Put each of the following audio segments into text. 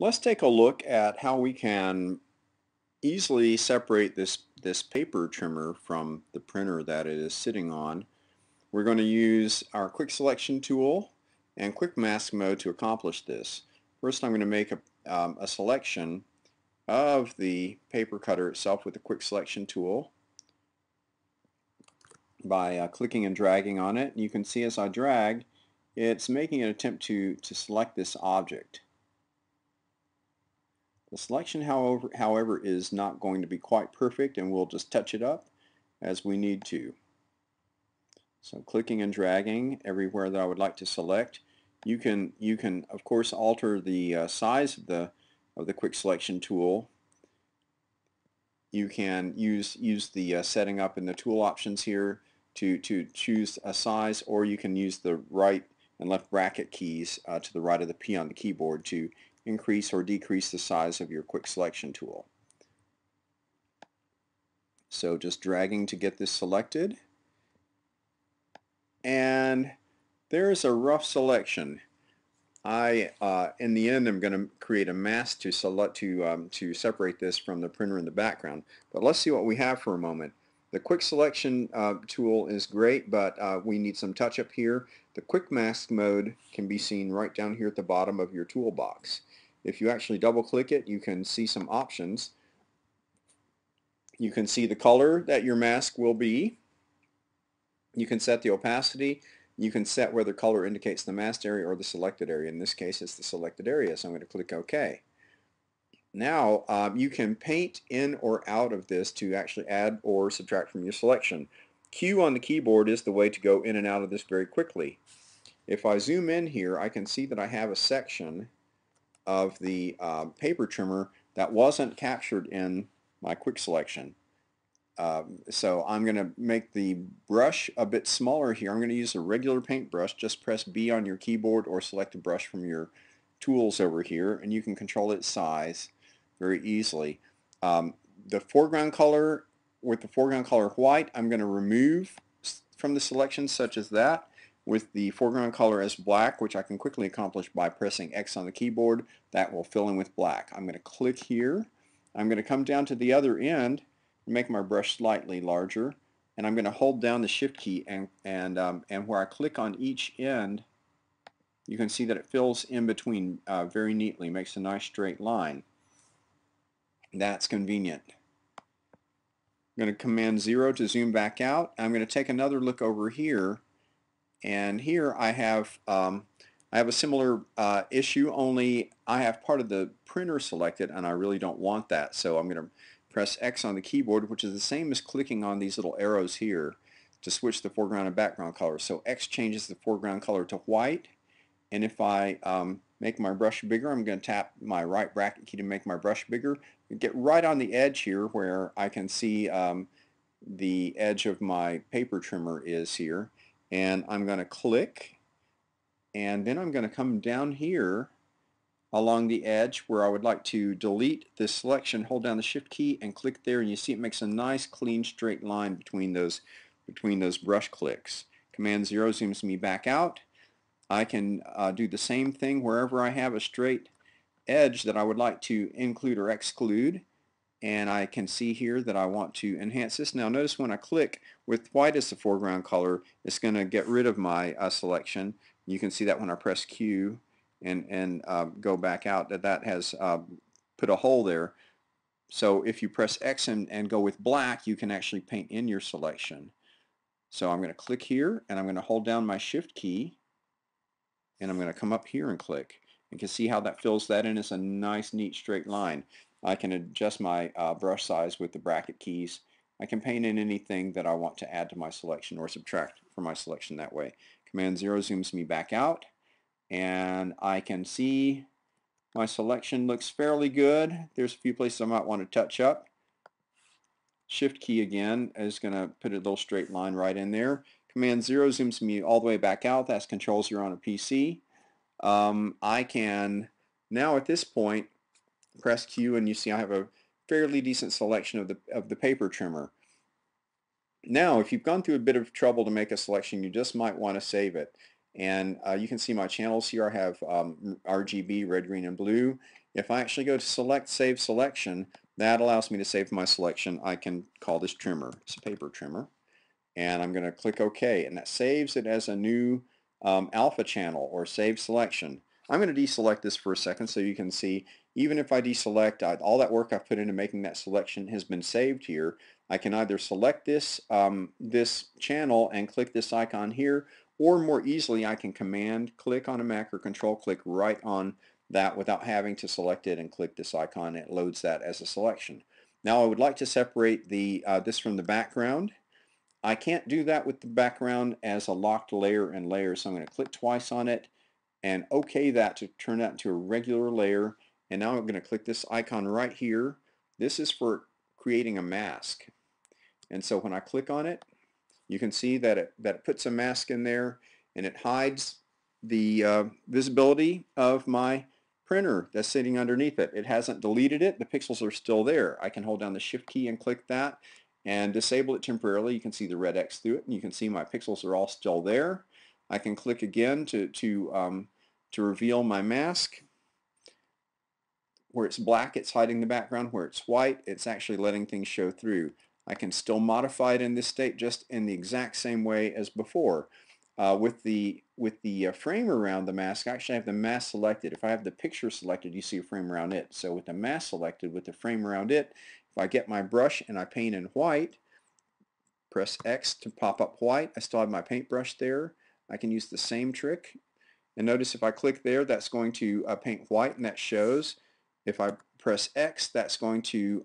Let's take a look at how we can easily separate this paper trimmer from the printer that it is sitting on. We're going to use our quick selection tool and quick mask mode to accomplish this. First I'm going to make a selection of the paper cutter itself with the quick selection tool by clicking and dragging on it. You can see as I drag it's making an attempt to select this object. The selection, however, is not going to be quite perfect, and we'll just touch it up as we need to. So clicking and dragging everywhere that I would like to select. You can of course alter the size of the quick selection tool. You can use the setting up in the tool options here to choose a size, or you can use the right and left bracket keys to the right of the P on the keyboard to increase or decrease the size of your quick selection tool. So just dragging to get this selected, and there's a rough selection. In the end, I'm going to create a mask to separate this from the printer in the background. But let's see what we have for a moment. The quick selection tool is great, but we need some touch up here. The quick mask mode can be seen right down here at the bottom of your toolbox. If you actually double click it, you can see some options. You can see the color that your mask will be. You can set the opacity. You can set whether color indicates the masked area or the selected area. In this case, it's the selected area, so I'm going to click OK. Now, you can paint in or out of this to actually add or subtract from your selection. Q on the keyboard is the way to go in and out of this very quickly. If I zoom in here, I can see that I have a section of the paper trimmer that wasn't captured in my quick selection. So I'm going to make the brush a bit smaller here. I'm going to use a regular paintbrush. Just press B on your keyboard or select a brush from your tools over here, and you can control its size very easily. The foreground color, with the foreground color white, I'm going to remove from the selection, such as that. With the foreground color as black, which I can quickly accomplish by pressing X on the keyboard, that will fill in with black. I'm going to click here. I'm going to come down to the other end, make my brush slightly larger, and I'm going to hold down the shift key, and where I click on each end, you can see that it fills in between very neatly, makes a nice straight line. That's convenient. I'm going to Command 0 to zoom back out. I'm going to take another look over here, and here I have a similar issue, only I have part of the printer selected and I really don't want that, so I'm going to press X on the keyboard, which is the same as clicking on these little arrows here to switch the foreground and background color. So X changes the foreground color to white, and if I make my brush bigger, I'm going to tap my right bracket key to make my brush bigger. Get right on the edge here where I can see the edge of my paper trimmer is here, and I'm going to click, and then I'm going to come down here along the edge where I would like to delete this selection. Hold down the shift key and click there, and you see it makes a nice clean straight line between those brush clicks. Command 0 zooms me back out. I can do the same thing wherever I have a straight edge that I would like to include or exclude, and I can see here that I want to enhance this. Now notice when I click with white as the foreground color, it's going to get rid of my selection. You can see that when I press Q and go back out, that has put a hole there. So if you press X and go with black, you can actually paint in your selection. So I'm going to click here, and I'm going to hold down my shift key, and I'm going to come up here and click. You can see how that fills that in as a nice neat straight line. I can adjust my brush size with the bracket keys. I can paint in anything that I want to add to my selection or subtract from my selection that way. Command 0 zooms me back out, and I can see my selection looks fairly good. There's a few places I might want to touch up. Shift key again is going to put a little straight line right in there. Command 0 zooms me all the way back out. That's Control 0 on a PC. I can now at this point press Q, and you see I have a fairly decent selection of the paper trimmer. Now if you've gone through a bit of trouble to make a selection, you just might want to save it. And you can see my channels here. I have RGB, red, green, and blue. If I actually go to select, save selection, that allows me to save my selection. I can call this trimmer. It's a paper trimmer. And I'm going to click OK, and that saves it as a new alpha channel or save selection. I'm going to deselect this for a second so you can see even if I deselect, all that work I've put into making that selection has been saved here. I can either select this, this channel and click this icon here, or more easily I can command click on a Mac or control click right on that without having to select it and click this icon. It loads that as a selection. Now I would like to separate this from the background. I can't do that with the background as a locked layer and layer, so I'm going to click twice on it and OK that to turn that into a regular layer. And now I'm going to click this icon right here. This is for creating a mask. And so when I click on it, you can see that it puts a mask in there and it hides the visibility of my printer that's sitting underneath it. It hasn't deleted it. The pixels are still there. I can hold down the Shift key and click that and disable it temporarily. You can see the red X through it, and you can see my pixels are all still there. I can click again to reveal my mask. Where it's black, it's hiding the background. Where it's white, it's actually letting things show through. I can still modify it in this state just in the exact same way as before. With the frame around the mask, I actually have the mask selected. If I have the picture selected, you see a frame around it. So with the mask selected, with the frame around it, if I get my brush and I paint in white, press X to pop up white, I still have my paintbrush there. I can use the same trick. And notice if I click there, that's going to paint white, and that shows. If I press X, that's going to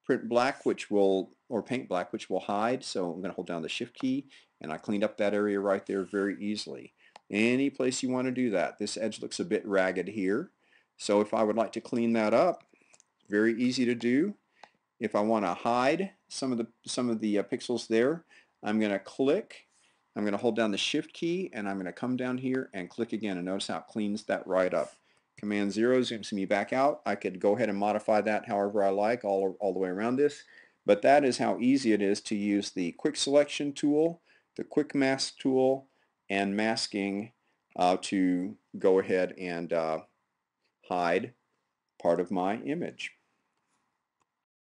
print black, or paint black, which will hide. So I'm going to hold down the Shift key, and I cleaned up that area right there very easily. Any place you want to do that. This edge looks a bit ragged here. So if I would like to clean that up, very easy to do. If I want to hide some of the pixels there, I'm going to click. I'm going to hold down the Shift key, and I'm going to come down here and click again, and notice how it cleans that right up. Command 0 zooms me back out. I could go ahead and modify that however I like all the way around this, but that is how easy it is to use the Quick Selection tool, the Quick Mask tool, and masking to go ahead and hide part of my image.